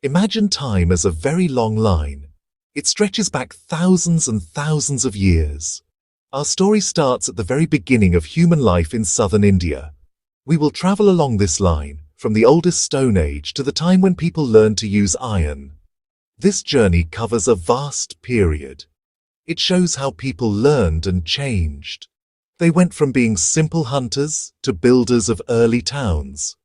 Imagine time as a very long line. It stretches back thousands and thousands of years. Our story starts at the very beginning of human life in southern India. We will travel along this line, from the oldest Stone Age to the time when people learned to use iron. This journey covers a vast period. It shows how people learned and changed. They went from being simple hunters to builders of early towns.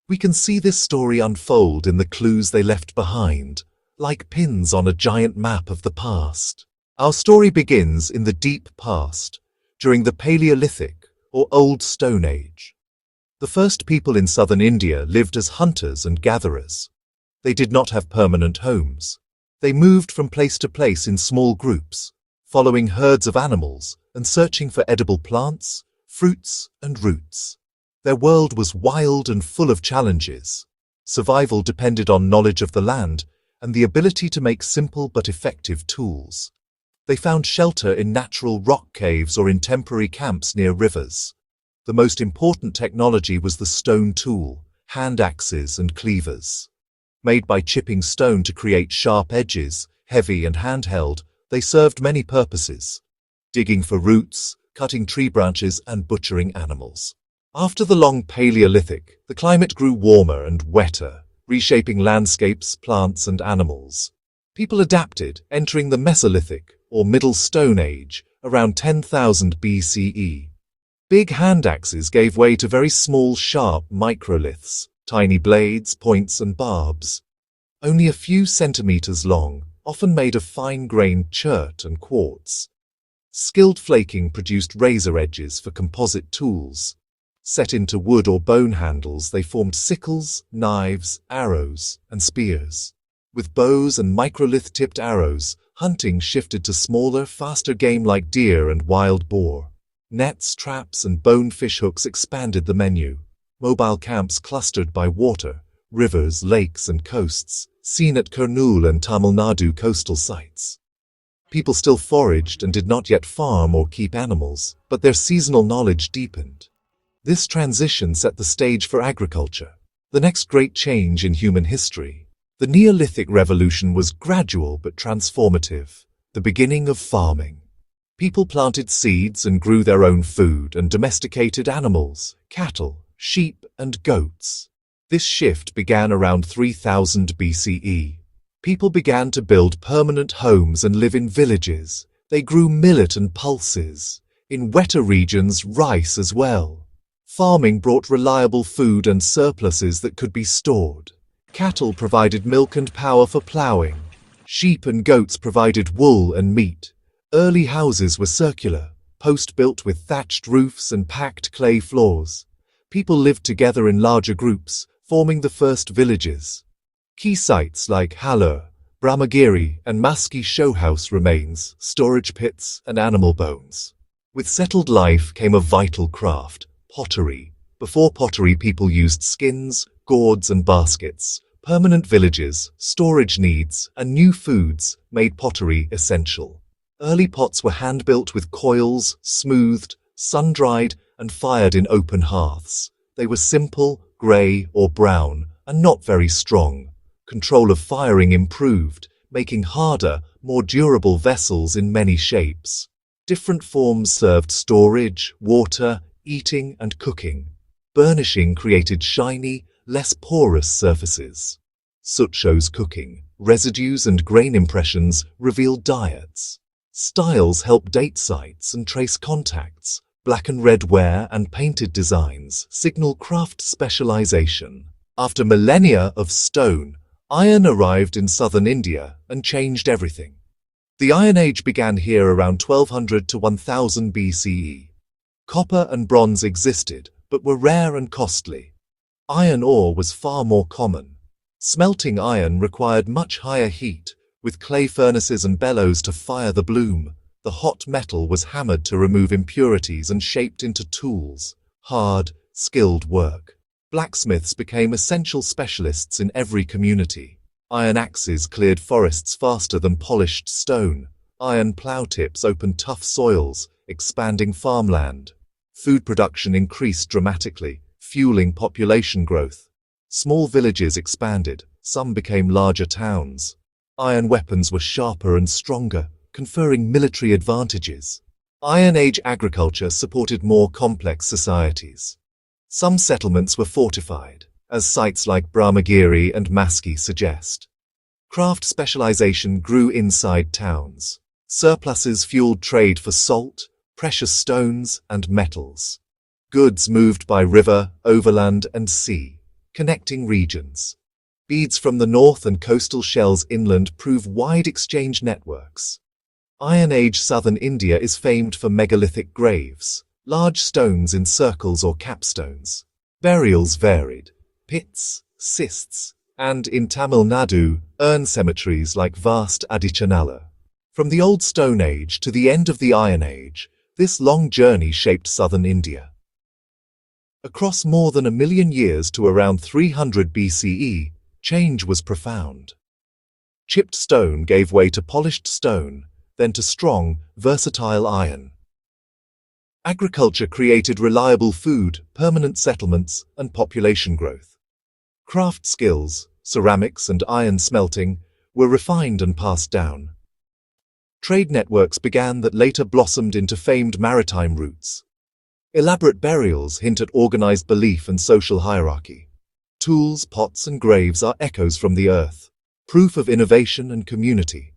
We can see this story unfold in the clues they left behind, like pins on a giant map of the past. Our story begins in the deep past, during the Paleolithic or Old Stone Age. The first people in southern India lived as hunters and gatherers. They did not have permanent homes. They moved from place to place in small groups, following herds of animals and searching for edible plants, fruits, and roots. Their world was wild and full of challenges. Survival depended on knowledge of the land and the ability to make simple but effective tools. They found shelter in natural rock caves or in temporary camps near rivers. The most important technology was the stone tool, hand axes and cleavers. Made by chipping stone to create sharp edges, heavy and handheld, they served many purposes: digging for roots, cutting tree branches and butchering animals. After the long Paleolithic, the climate grew warmer and wetter, reshaping landscapes, plants and animals. People adapted, entering the Mesolithic, or Middle Stone Age, around 10,000 BCE. Big hand axes gave way to very small, sharp microliths, tiny blades, points and barbs. Only a few centimeters long, often made of fine-grained chert and quartz. Skilled flaking produced razor edges for composite tools. Set into wood or bone handles, they formed sickles, knives, arrows, and spears. With bows and microlith-tipped arrows, hunting shifted to smaller, faster game like deer and wild boar. Nets, traps, and bone fish hooks expanded the menu. Mobile camps clustered by water, rivers, lakes, and coasts, seen at Kurnool and Tamil Nadu coastal sites. People still foraged and did not yet farm or keep animals, but their seasonal knowledge deepened. This transition set the stage for agriculture, the next great change in human history. The Neolithic revolution was gradual but transformative, the beginning of farming. People planted seeds and grew their own food and domesticated animals, cattle, sheep, and goats. This shift began around 3000 BCE. People began to build permanent homes and live in villages. They grew millet and pulses. In wetter regions, rice as well. Farming brought reliable food and surpluses that could be stored. Cattle provided milk and power for plowing. Sheep and goats provided wool and meat. Early houses were circular, post-built with thatched roofs and packed clay floors. People lived together in larger groups, forming the first villages. Key sites like Halur, Brahmagiri, and Maski show house remains, storage pits, and animal bones. With settled life came a vital craft, pottery. Before pottery, people used skins, gourds, and baskets. Permanent villages, storage needs, and new foods made pottery essential. Early pots were hand-built with coils, smoothed, sun-dried, and fired in open hearths. They were simple, grey or brown, and not very strong. Control of firing improved, making harder, more durable vessels in many shapes. Different forms served storage, water, eating, and cooking. Burnishing created shiny, less porous surfaces. Soot shows cooking. Residues and grain impressions reveal diets. Styles help date sites and trace contacts. Black and red ware and painted designs signal craft specialization. After millennia of stone, iron arrived in southern India and changed everything. The Iron Age began here around 1200 to 1000 BCE. Copper and bronze existed, but were rare and costly. Iron ore was far more common. Smelting iron required much higher heat, with clay furnaces and bellows to fire the bloom. The hot metal was hammered to remove impurities and shaped into tools. Hard, skilled work. Blacksmiths became essential specialists in every community. Iron axes cleared forests faster than polished stone. Iron plow tips opened tough soils, expanding farmland. Food production increased dramatically, fueling population growth. Small villages expanded, some became larger towns. Iron weapons were sharper and stronger, conferring military advantages. Iron Age agriculture supported more complex societies. Some settlements were fortified, as sites like Brahmagiri and Maski suggest. Craft specialization grew inside towns. Surpluses fueled trade for salt, precious stones, and metals. Goods moved by river, overland, and sea, connecting regions. Beads from the north and coastal shells inland prove wide exchange networks. Iron Age southern India is famed for megalithic graves, large stones in circles or capstones. Burials varied: pits, cists, and in Tamil Nadu, urn cemeteries like vast Adichanala. From the Old Stone Age to the end of the Iron Age, this long journey shaped southern India. Across more than 1 million years to around 300 BCE, change was profound. Chipped stone gave way to polished stone, then to strong, versatile iron. Agriculture created reliable food, permanent settlements, and population growth. Craft skills, ceramics and iron smelting, were refined and passed down. Trade networks began that later blossomed into famed maritime routes. Elaborate burials hint at organized belief and social hierarchy. Tools, pots, and graves are echoes from the earth, proof of innovation and community.